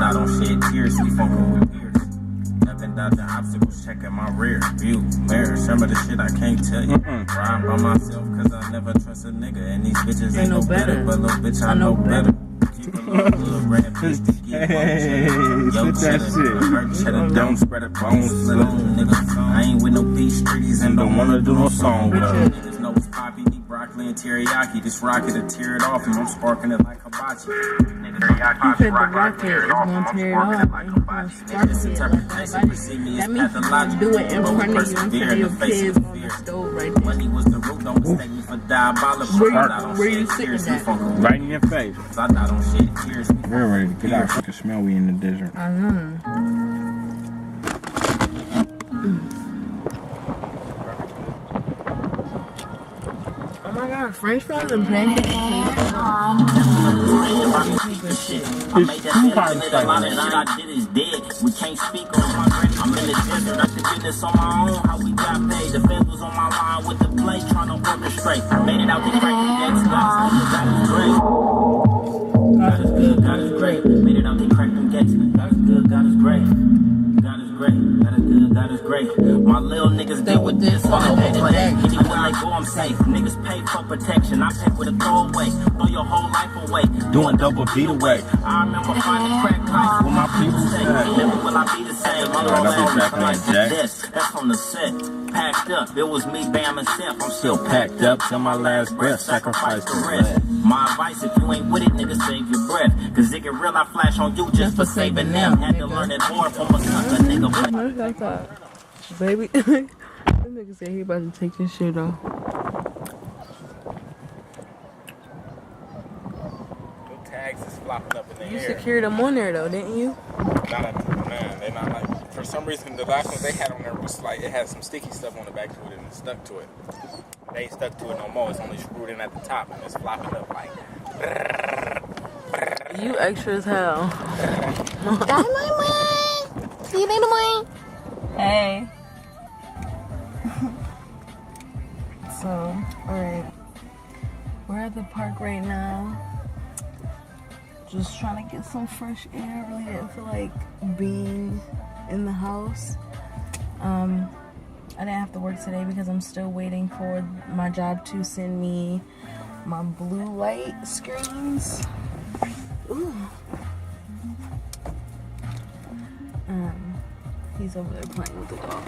I don't shed tears, we fucking with peers. Ducking dodging obstacles, checking my rear view mirror. Some of the shit I can't tell you. Rhyme by myself, cause I never trust a nigga. And these bitches ain't no better, but little bitch, I know better. Keep a little red bitch to get yo, cheddar, don't spread a bones, split on nigga. I ain't with no beef streeties and don't wanna do no song with them. Niggas know it's poppy, deep broccoli and teriyaki. This rocket to tear it off and I'm sparking it like hibachi. He said the rocket is gonna tear it off and he's gonna spark it. That means he's gonna do it in front of you in front of your kids on the stove right there. Money was the root, don't mistake me for diabolical. Where you sitting at? Right in your face. I don't shed tears. We're ready to get out. You can smell we in the desert. I know. Oh my god, French fries and pancakes. I made that shit, a lot of shit I did is dead. We can't speak on my grant. I'm in the desert, I did business on my own. How we got paid, the feds was on my line with the play, trying to orchestrate. Made it out the crack, the gates, God is great. God is good, God is great. Made it out the crack, them gates. God is good, God is great. God is great, God is good, God is great. My little niggas deal with this all day play. Anywhere I go, I'm safe. Niggas pay for protection. I pay with a throwaway. Throw your whole life away. Doing double beat away. I remember finding crack pipes with my people say, never will I be the same. My little like this. That's on the set. Packed up. It was me, Bam, and Steph. I'm still packed up till my last breath. Sacrifice the rest. My advice, if you ain't with it, nigga, save your breath. Cause it get real, I flash on you just for saving them. Had to learn it more from a sucker, nigga. I thought, baby, that nigga said he about to take his shit off. The tags is flopping up in the air. You secured them on there though, didn't you? Man, they're not like, for some reason the last one they had on there was like, it had some sticky stuff on the back to it and it stuck to it. They ain't stuck to it no more, it's only screwed in at the top and it's flopping up like. You extra as hell. See you later, boy. Hey. So, alright. We're at the park right now. Just trying to get some fresh air. Really didn't feel like being in the house. I didn't have to work today because I'm still waiting for my job to send me my blue light screens. Ooh. He's over there playing with the dog.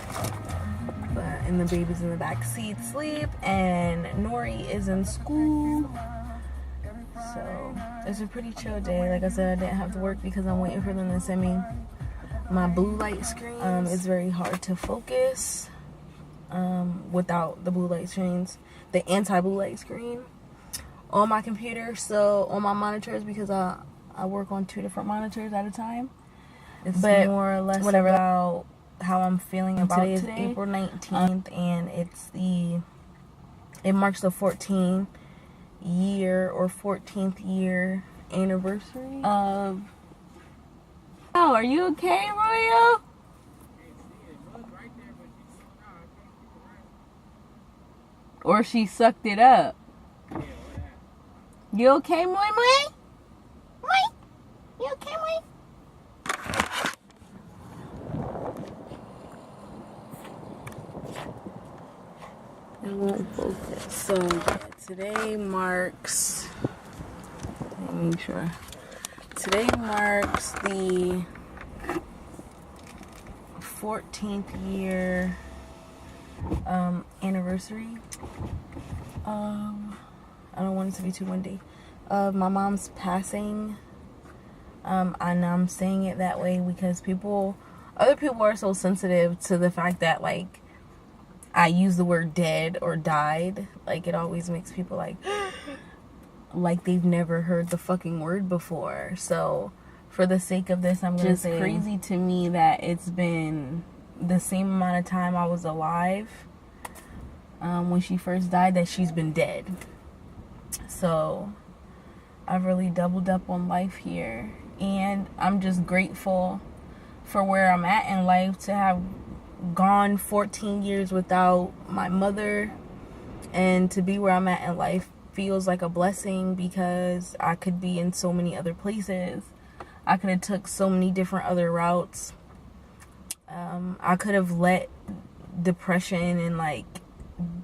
And the baby's in the back seat sleep, and Nori is in school. So it's a pretty chill day. Like I said, I didn't have to work because I'm waiting for them to send me my blue light screen. It's very hard to focus without the blue light screens, the anti-blue light screen on my computer. So on my monitors, because I work on 2 different monitors at a time. It's more or less whatever about how I'm feeling about today. Is April 19th, and it marks the 14th year anniversary of. Oh, are you okay, Royal? Or she sucked it up. You okay, Moi Moi? Moi? You okay, Moi? It won't focus. So today marks. Let me make sure. Today marks the 14th year anniversary. I don't want it to be too windy. Of my mom's passing. And I'm saying it that way because other people are so sensitive to the fact that like I use the word dead or died. Like it always makes people like they've never heard the fucking word before. So for the sake of this, I'm gonna say it's crazy to me that it's been the same amount of time I was alive when she first died that she's been dead. So I've really doubled up on life here, and I'm just grateful for where I'm at in life to have gone 14 years without my mother, and to be where I'm at in life feels like a blessing because I could be in so many other places. I could have took so many different other routes. I could have let depression and like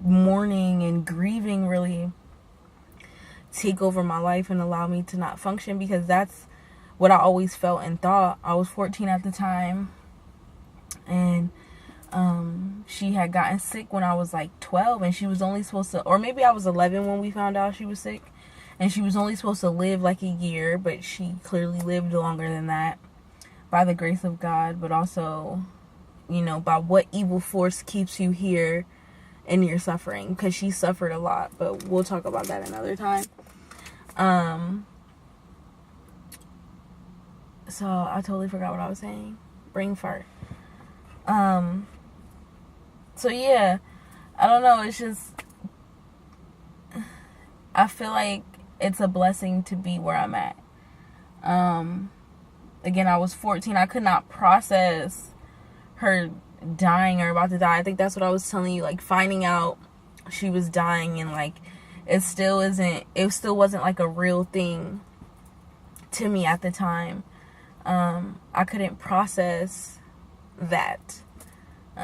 mourning and grieving really take over my life and allow me to not function, because that's what I always felt and thought. I was 14 at the time, and she had gotten sick when I was like 12, and she was only supposed to, or maybe I was 11 when we found out she was sick, and she was only supposed to live like a year, but she clearly lived longer than that by the grace of God, but also, you know, by what evil force keeps you here in your suffering, because she suffered a lot, but we'll talk about that another time. So I totally forgot what I was saying. Brain fart. So yeah, I don't know, it's just, I feel like it's a blessing to be where I'm at. Again, I was 14. I could not process her dying or about to die. I think that's what I was telling you, like finding out she was dying, and like it still wasn't like a real thing to me at the time. I couldn't process that.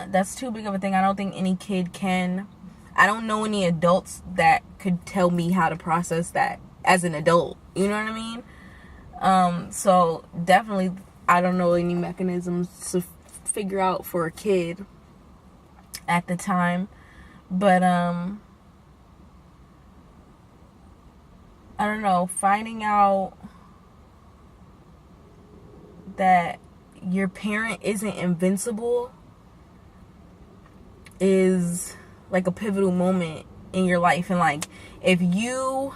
That's too big of a thing. I don't think any kid can. I don't know any adults that could tell me how to process that as an adult. You know what I mean? So definitely I don't know any mechanisms to figure out for a kid at the time. But I don't know, finding out that your parent isn't invincible is like a pivotal moment in your life. And like, if you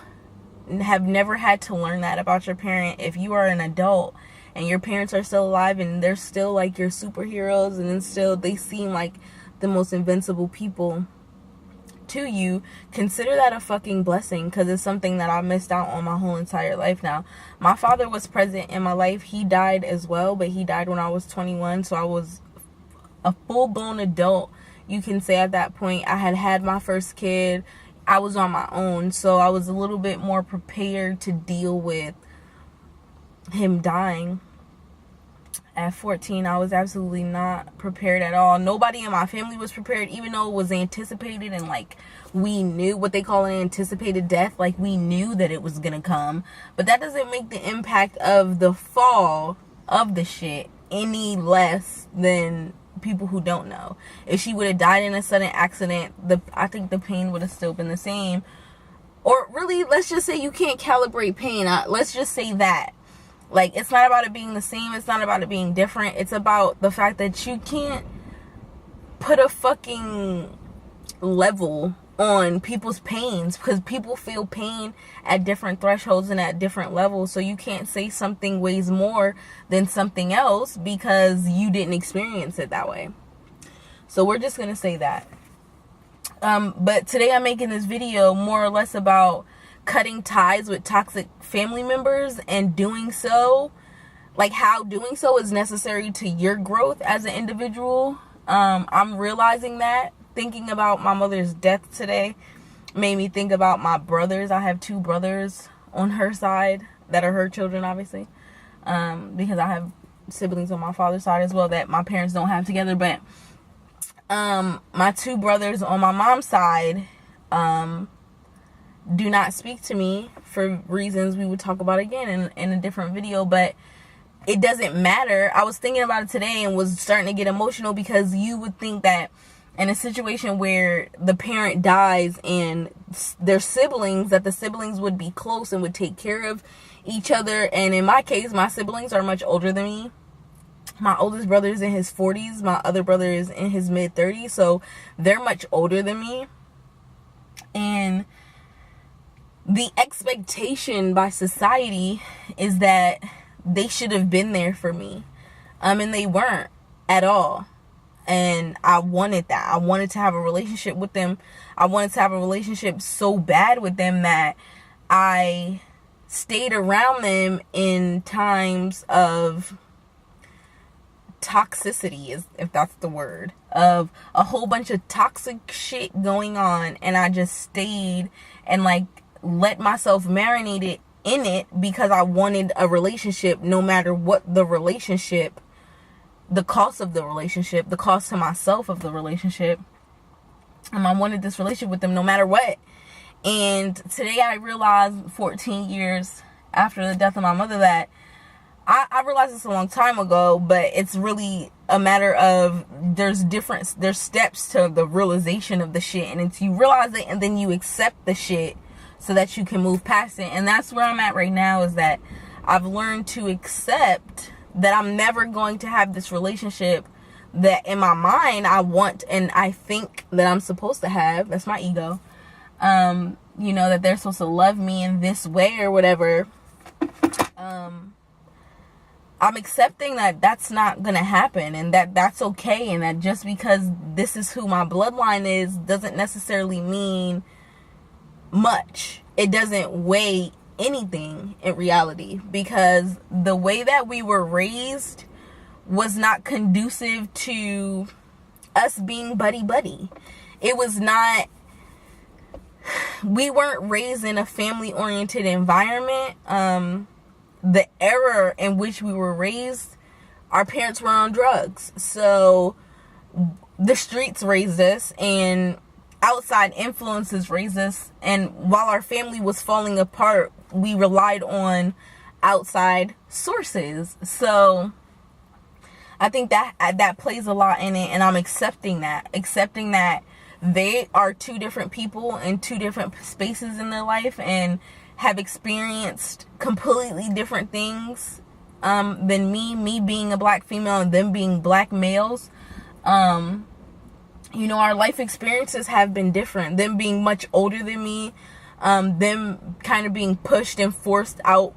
have never had to learn that about your parent, if you are an adult and your parents are still alive and they're still like your superheroes, and then still they seem like the most invincible people to you, consider that a fucking blessing, because it's something that I missed out on my whole entire life. Now, my father was present in my life. He died as well, but he died when I was 21, so I was a full-blown adult. You can say at that point I had had my first kid. I was on my own, so I was a little bit more prepared to deal with him dying. At 14, I was absolutely not prepared at all. Nobody in my family was prepared, even though it was anticipated, and like we knew what they call an anticipated death. Like we knew that it was gonna come, but that doesn't make the impact of the fall of the shit any less than people who don't know. If she would have died in a sudden accident, I think the pain would have still been the same. Or really, let's just say you can't calibrate pain. Let's just say that. Like, it's not about it being the same. It's not about it being different. It's about the fact that you can't put a fucking level on people's pains, because people feel pain at different thresholds and at different levels. So you can't say something weighs more than something else because you didn't experience it that way. So we're just going to say that. But today I'm making this video more or less about cutting ties with toxic family members, and doing so, like how doing so is necessary to your growth as an individual. I'm realizing that. Thinking about my mother's death today made me think about my brothers. I have 2 brothers on her side that are her children, obviously, because I have siblings on my father's side as well that my parents don't have together. But my 2 brothers on my mom's side do not speak to me for reasons we would talk about again in a different video, but it doesn't matter. I was thinking about it today and was starting to get emotional, because you would think that in a situation where the parent dies and their siblings, that the siblings would be close and would take care of each other. And in my case, my siblings are much older than me. My oldest brother is in his 40s. My other brother is in his mid-30s. So they're much older than me. And the expectation by society is that they should have been there for me. And they weren't at all. And I wanted that. I wanted to have a relationship with them. I wanted to have a relationship so bad with them that I stayed around them in times of toxicity, if that's the word, of a whole bunch of toxic shit going on. And I just stayed and like let myself marinate in it because I wanted a relationship, no matter what the relationship, the cost of the relationship, the cost to myself of the relationship. I wanted this relationship with them no matter what. And today I realized, 14 years after the death of my mother, that I realized this a long time ago, but it's really a matter of there's steps to the realization of the shit, and it's you realize it and then you accept the shit so that you can move past it. And that's where I'm at right now, is that I've learned to accept that I'm never going to have this relationship that in my mind I want and I think that I'm supposed to have. That's my ego. You know, that they're supposed to love me in this way or whatever. I'm accepting that that's not gonna happen, and that that's okay, and that just because this is who my bloodline is doesn't necessarily mean much. It doesn't weigh anything in reality, because the way that we were raised was not conducive to us being buddy-buddy. It was not, we weren't raised in a family-oriented environment. The era in which we were raised, our parents were on drugs. So the streets raised us, and outside influences raised us. And while our family was falling apart, we relied on outside sources. So I think that plays a lot in it, and I'm accepting that they are two different people in two different spaces in their life, and have experienced completely different things than me being a black female and them being black males. You know, our life experiences have been different. Them being much older than me, them kind of being pushed and forced out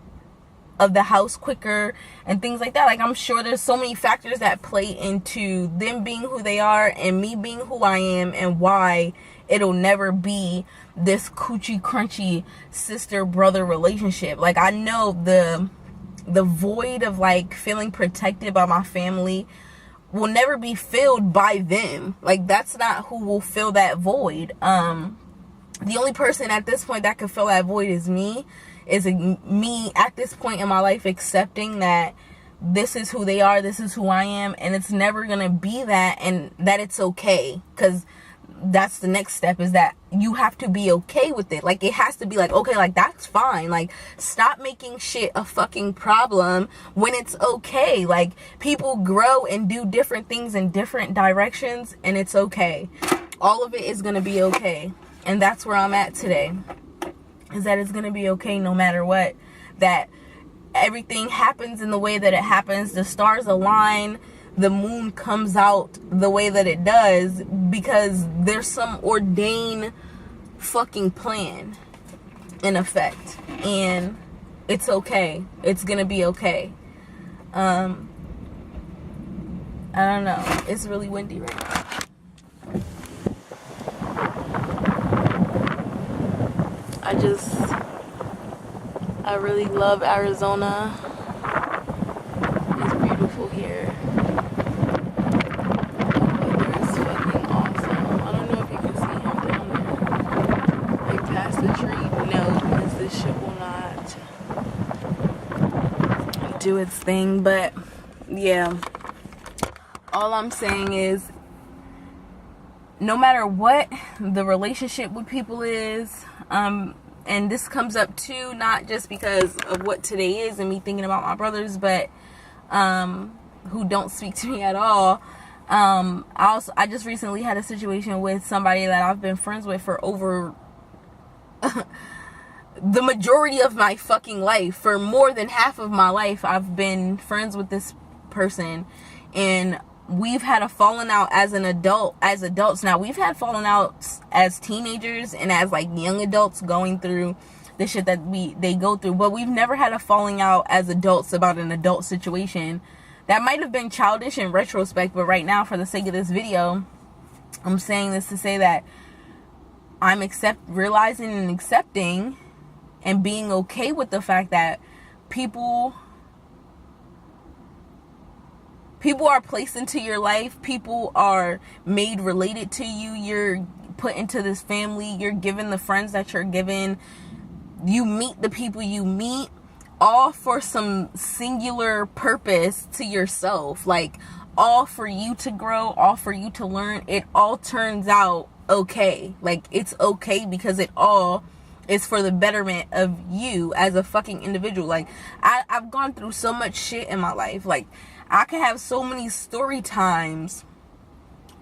of the house quicker and things like that. Like, I'm sure there's so many factors that play into them being who they are and me being who I am, and why it'll never be this coochie crunchy sister brother relationship. Like, I know the void of like feeling protected by my family will never be filled by them. Like, that's not who will fill that void. The only person at this point that could fill that void is me at this point in my life, accepting that this is who they are, this is who I am, and it's never gonna be that, and that it's okay. Because that's the next step, is that you have to be okay with it. Like, it has to be like, okay, like, that's fine. Like, stop making shit a fucking problem when it's okay. Like, people grow and do different things in different directions, and it's okay. All of it is gonna be okay. And that's where I'm at today, is that it's gonna be okay no matter what. That everything happens in the way that it happens. The stars align, the moon comes out the way that it does, because there's some ordained fucking plan in effect, and it's okay. It's gonna be okay. I don't know, it's really windy right now. I really love Arizona. It's beautiful here. This shit will not do its thing. But yeah, all I'm saying is, no matter what the relationship with people is, and this comes up too, not just because of what today is and me thinking about my brothers, but who don't speak to me at all. I just recently had a situation with somebody that I've been friends with for over the majority of my fucking life. For more than half of my life, I've been friends with this person, and we've had a falling out as adults. Now, we've had falling outs as teenagers and as like young adults going through the shit that they go through, but we've never had a falling out as adults about an adult situation. That might have been childish in retrospect, but right now, for the sake of this video, I'm saying this to say that I'm realizing and accepting and being okay with the fact that people are placed into your life. People are made related to you. You're put into this family. You're given the friends that you're given. you meet the people you meet all for some singular purpose to yourself, like all for you to grow, all for you to learn. It all turns out okay. Like, it's okay because it all is for the betterment of you as a fucking individual. Like, I've gone through so much shit in my life. Like, I could have so many story times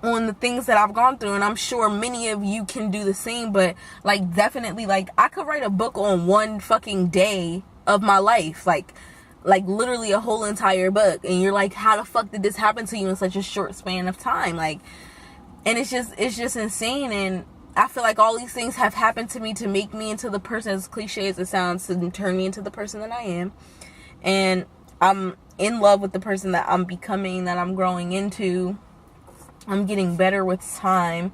on the things that I've gone through, and I'm sure many of you can do the same. But like, definitely, like, I could write a book on one fucking day of my life, like literally a whole entire book. And you're like, how the fuck did this happen to you in such a short span of time? Like, and it's just insane. And I feel like all these things have happened to me to make me into the person, as cliche as it sounds, to turn me into the person that I am. And I'm in love with the person that I'm becoming, that I'm growing into. I'm getting better with time.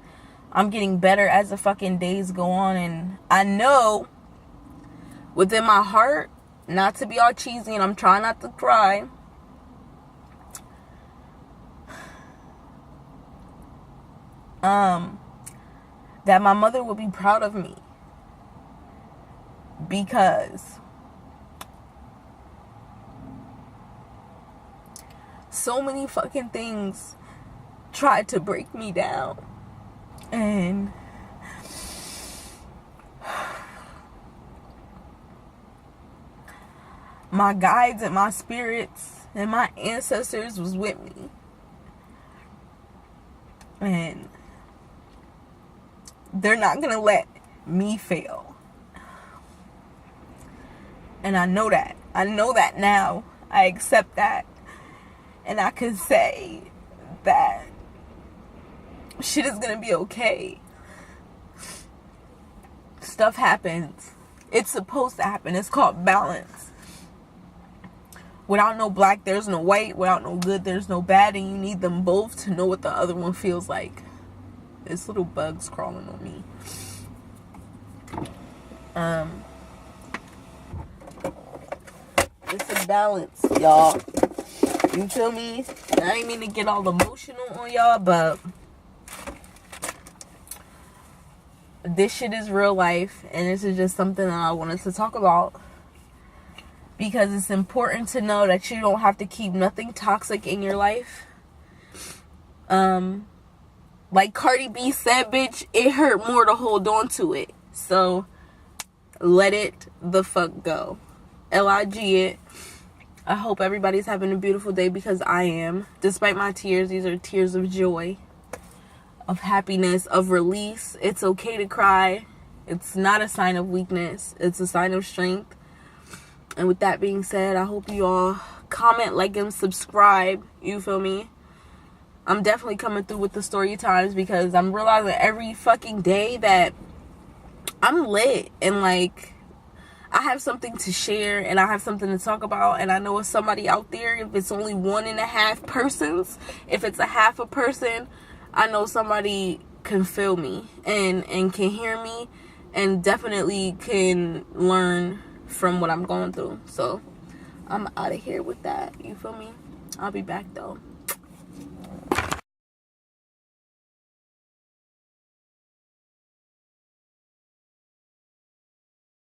I'm getting better as the fucking days go on. And I know within my heart, not to be all cheesy, and I'm trying not to cry, that my mother will be proud of me, because so many fucking things tried to break me down, and my guides and my spirits and my ancestors was with me, and they're not gonna let me fail. And I know that now. I accept that, and I can say that shit is gonna be okay. Stuff happens. It's supposed to happen. It's called balance. Without no black, there's no white. Without no good, there's no bad. And you need them both to know what the other one feels like. This little bug's crawling on me. It's a balance, y'all. You feel me? I ain't mean to get all emotional on y'all, but this shit is real life. And this is just something that I wanted to talk about, because it's important to know that you don't have to keep nothing toxic in your life. Like Cardi B said, bitch, it hurt more to hold on to it. So let it the fuck go. L-I-G it. I hope everybody's having a beautiful day, because I am. Despite my tears, these are tears of joy, of happiness, of release. It's okay to cry. It's not a sign of weakness. It's a sign of strength. And with that being said, I hope you all comment, like, and subscribe. You feel me? I'm definitely coming through with the story times, because I'm realizing every fucking day that I'm lit, and like, I have something to share, and I have something to talk about. And I know it's somebody out there, if it's only 1.5 persons, if it's a half a person, I know somebody can feel me and can hear me, and definitely can learn from what I'm going through. So I'm out of here with that. You feel me? I'll be back though.